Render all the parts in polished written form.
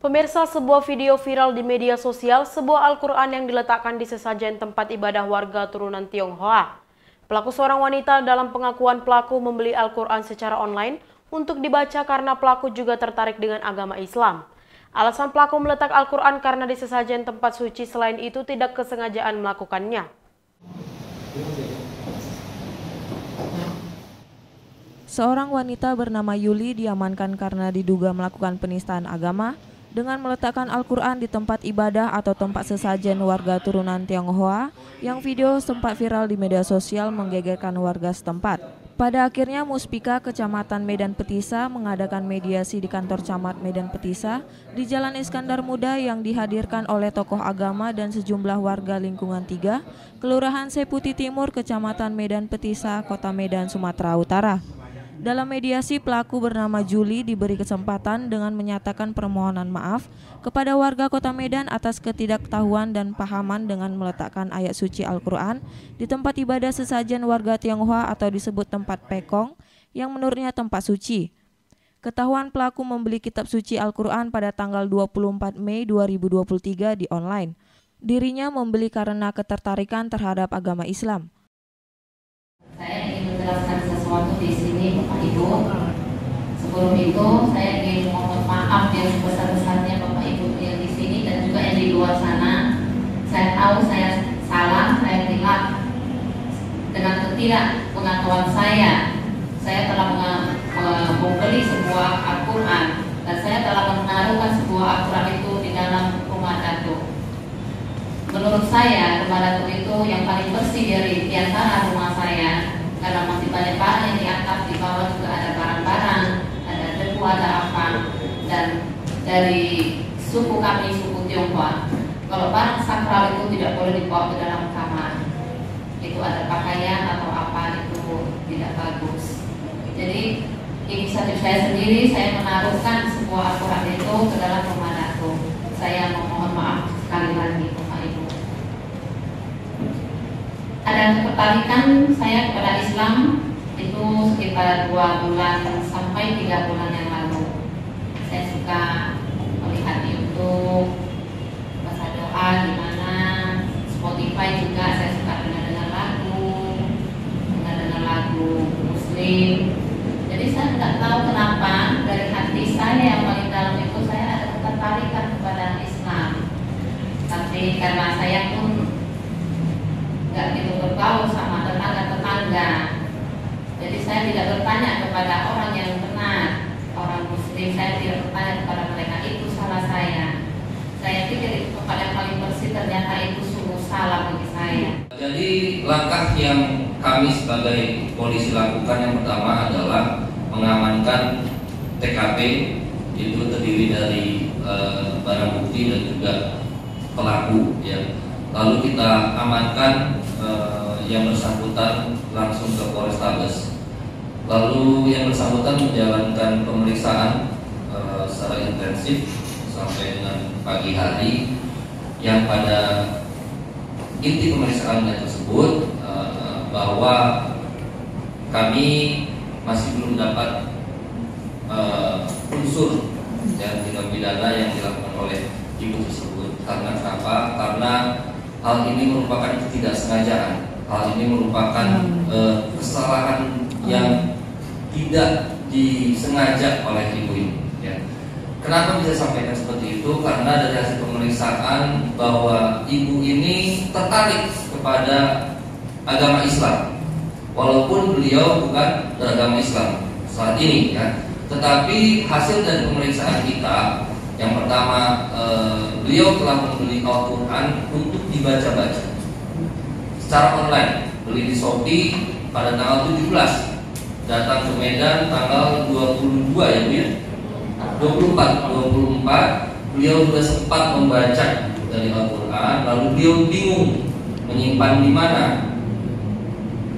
Pemirsa, sebuah video viral di media sosial, sebuah Al-Quran yang diletakkan di sesajen tempat ibadah warga turunan Tionghoa. Pelaku seorang wanita dalam pengakuan pelaku membeli Al-Quran secara online untuk dibaca karena pelaku juga tertarik dengan agama Islam. Alasan pelaku meletak Al-Quran karena di sesajen tempat suci, selain itu tidak kesengajaan melakukannya. Seorang wanita bernama Yuli diamankan karena diduga melakukan penistaan agama dengan meletakkan Al-Quran di tempat ibadah atau tempat sesajen warga turunan Tionghoa yang video sempat viral di media sosial menggegerkan warga setempat. Pada akhirnya Muspika Kecamatan Medan Petisa mengadakan mediasi di kantor camat Medan Petisa di Jalan Iskandar Muda yang dihadirkan oleh tokoh agama dan sejumlah warga lingkungan 3, Kelurahan Seputi Timur, Kecamatan Medan Petisa, Kota Medan, Sumatera Utara. Dalam mediasi, pelaku bernama Juli diberi kesempatan dengan menyatakan permohonan maaf kepada warga Kota Medan atas ketidaktahuan dan pahaman dengan meletakkan ayat suci Al-Quran di tempat ibadah sesajen warga Tionghoa atau disebut tempat pekong yang menurutnya tempat suci. Ketahuan pelaku membeli kitab suci Al-Quran pada tanggal 24 Mei 2023 di online. Dirinya membeli karena ketertarikan terhadap agama Islam. Saya ingin menjelaskan sesuatu di sini, Bapak Ibu. Sebelum itu, saya ingin mohon maaf yang sebesar-besarnya Bapak Ibu yang di sini dan juga yang di luar sana. Saya tahu saya salah, saya bilang dengan ketidakpengetahuan saya telah membeli sebuah Al-Quran dan saya telah menaruhkan sebuah Al-Quran itu di dalam rumah datuk. Menurut saya, rumah datuk itu yang paling bersih di antara rumah saya, karena masih banyak barang yang diangkat, di bawah juga ada barang-barang, ada debu, ada apa. Dan dari suku kami, suku Tionghoa, kalau barang sakral itu tidak boleh dibawa ke dalam kamar. Itu ada pakaian atau apa, itu tidak bagus. Jadi inisiatif saya sendiri, saya menaruhkan sebuah Al-Quran itu ke dalam rumah datuk. Saya memohon maaf sekali lagi. Ada ketertarikan saya kepada Islam itu sekitar 2 bulan sampai 3 bulan yang lalu. Saya suka melihat YouTube, baca doa di mana, Spotify juga saya suka dengar lagu Muslim. Jadi saya tidak tahu kenapa dari hati saya yang paling dalam itu saya ada ketertarikan kepada Islam. Tapi karena saya pun nggak gitu bergaul sama tetangga-tetangga, jadi saya tidak bertanya kepada orang yang benar, orang Muslim. Saya tidak bertanya kepada mereka, itu salah saya. Saya pikir itu tempat yang paling bersih, ternyata itu sungguh salah bagi saya. Jadi langkah yang kami sebagai polisi lakukan yang pertama adalah mengamankan TKP, itu terdiri dari barang bukti dan juga pelaku, ya. Lalu kita amankan yang bersangkutan langsung ke Polrestabes. Lalu yang bersangkutan menjalankan pemeriksaan secara intensif sampai dengan pagi hari, yang pada inti pemeriksaan tersebut bahwa kami masih belum dapat unsur dan tindak pidana yang dilakukan oleh ibu tersebut. Karena kenapa? Karena hal ini merupakan ketidaksengajaan. Hal ini merupakan kesalahan yang tidak disengaja oleh ibu ini. Ya. Kenapa bisa sampaikan seperti itu? Karena dari hasil pemeriksaan bahwa ibu ini tertarik kepada agama Islam, walaupun beliau bukan beragama Islam saat ini, ya. Tetapi hasil dari pemeriksaan kita, yang pertama, beliau telah membeli Al-Quran untuk dibaca-baca secara online. Beli di Shopee pada tanggal 17, datang ke Medan tanggal 22, ya Bu ya? 24, beliau sudah sempat membaca dari Al-Quran, lalu beliau bingung menyimpan di mana.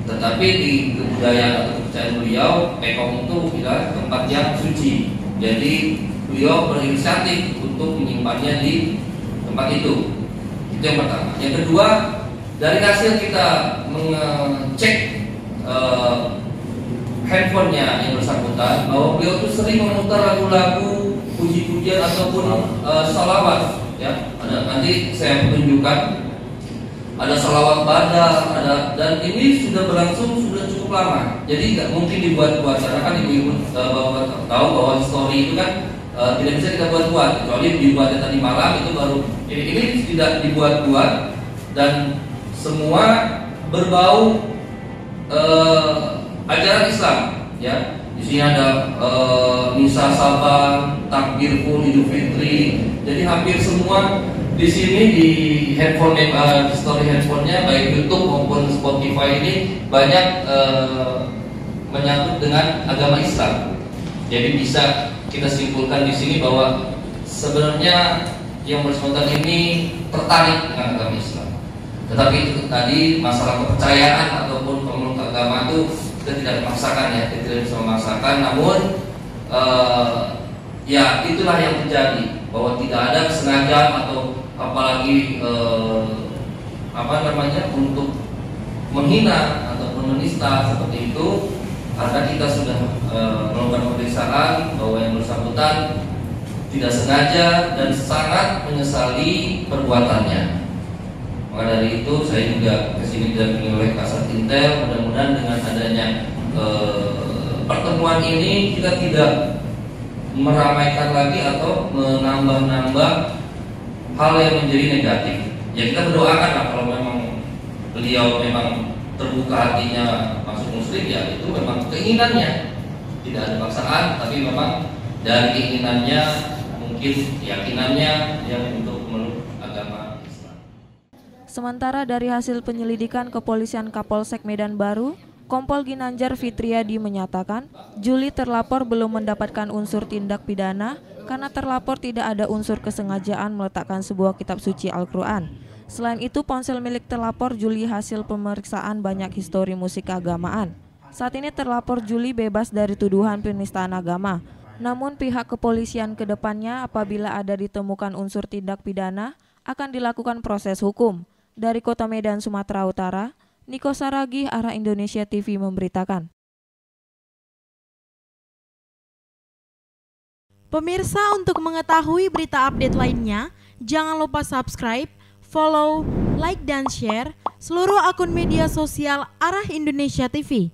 Tetapi di kebudayaan atau kepercayaan beliau, pekong itu adalah tempat yang suci. Jadi beliau berinisiatif untuk menyimpannya di tempat itu. Itu yang pertama. Yang kedua, dari hasil kita mengecek handphonenya yang bersangkutan, bahwa beliau itu sering memutar lagu-lagu puji-puji puji-pujian ataupun salawat, ya. Ada, nanti saya tunjukkan. Ada salawat badar, dan ini sudah berlangsung sudah cukup lama. Jadi nggak mungkin dibuat-buat, karena kan ibu-ibu bapak tahu bahwa story itu kan tidak bisa kita buat-buat, kecuali dibuatnya tadi malam itu baru. Ini tidak dibuat-buat dan semua berbau ajaran Islam, ya. Di sini ada misa Sabang, takbir pun Idul Fitri. Jadi hampir semua di sini di handphone, di story handphonenya baik YouTube maupun Spotify ini banyak menyangkut dengan agama Islam. Jadi bisa kita simpulkan di sini bahwa sebenarnya yang bersangkutan ini tertarik dengan agama Islam. Tetapi itu tadi masalah kepercayaan ataupun pemeluk agama itu kita tidak memaksakan, ya, kita tidak bisa memaksakan. Namun ya itulah yang terjadi, bahwa tidak ada kesengajaan atau apalagi untuk menghina ataupun menista seperti itu, karena kita sudah melakukan pemeriksaan bahwa yang bersangkutan tidak sengaja dan sangat menyesali perbuatannya. Maka dari itu saya juga kesini didampingi oleh Kasat Intel. Mudah-mudahan dengan adanya pertemuan ini kita tidak meramaikan lagi atau menambah-nambah hal yang menjadi negatif. Ya kita berdoakan lah, kalau memang beliau memang terbuka hatinya masuk muslim, ya itu memang keinginannya, tidak ada paksaan, tapi memang dari keinginannya, mungkin keyakinannya yang untuk memeluk agama Islam. Sementara dari hasil penyelidikan Kepolisian Kapolsek Medan Baru, Kompol Ginanjar Fitriadi menyatakan, Juli terlapor belum mendapatkan unsur tindak pidana karena terlapor tidak ada unsur kesengajaan meletakkan sebuah kitab suci Al-Quran. Selain itu, ponsel milik terlapor Juli hasil pemeriksaan banyak histori musik keagamaan. Saat ini terlapor Juli bebas dari tuduhan penistaan agama. Namun pihak kepolisian ke depannya apabila ada ditemukan unsur tindak pidana akan dilakukan proses hukum. Dari Kota Medan, Sumatera Utara, Niko Saragih, Arah Indonesia TV memberitakan. Pemirsa, untuk mengetahui berita update lainnya, jangan lupa subscribe, follow, like, dan share seluruh akun media sosial Arah Indonesia TV.